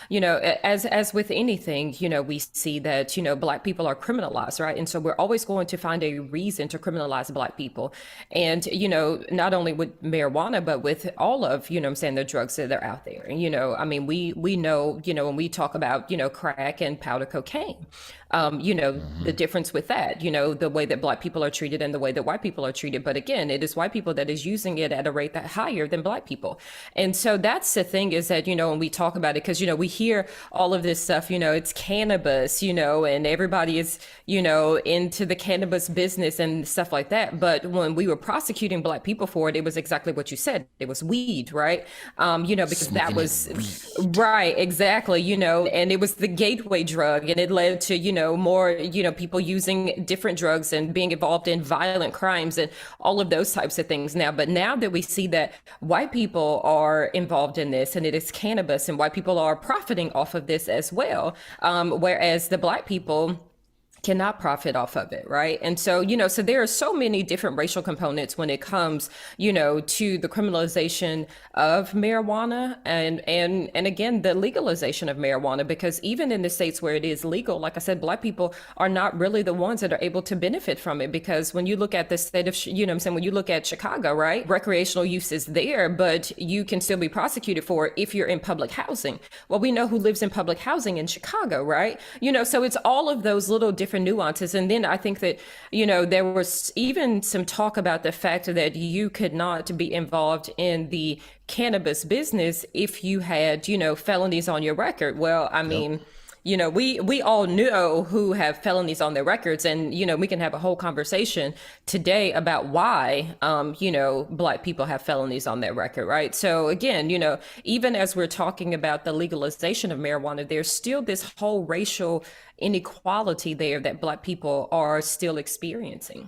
as with anything, we see that, Black people are criminalized, right? And so we're always going to find a reason to criminalize Black people. And, not only with marijuana, but with all of, I'm saying, the drugs that are out there. And, I mean, we know, when we talk about, crack and powder cocaine, the Hmm. difference with that, the way that Black people are treated and the way that white people are treated. But again, it is white people that is using it at a rate that higher than Black people. And so that's the thing, is that, when we talk about it, because, we hear all of this stuff, it's cannabis, and everybody is, into the cannabis business and stuff like that. But when we were prosecuting Black people for it, it was exactly what you said. It was weed, right? Because that Smoking was that weed. right, exactly, and it was the gateway drug, and it led to, more, people using different drugs and being involved in violent crimes and all of those types of things now. But now that we see that white people are involved in this, and it is cannabis, and white people are profiting off of this as well, whereas the Black people cannot profit off of it, right? And so, so there are so many different racial components when it comes, to the criminalization of marijuana, and again, the legalization of marijuana. Because even in the states where it is legal, like I said, Black people are not really the ones that are able to benefit from it. Because when you look at the state of, I'm saying, when you look at Chicago, right, recreational use is there, but you can still be prosecuted for it if you're in public housing. Well, we know who lives in public housing in Chicago, right? So it's all of those little different nuances. And then I think that, there was even some talk about the fact that you could not be involved in the cannabis business if you had, felonies on your record. Well, I Yep. mean, we all know who have felonies on their records, and we can have a whole conversation today about why Black people have felonies on their record, right? So again, even as we're talking about the legalization of marijuana, there's still this whole racial inequality there that Black people are still experiencing.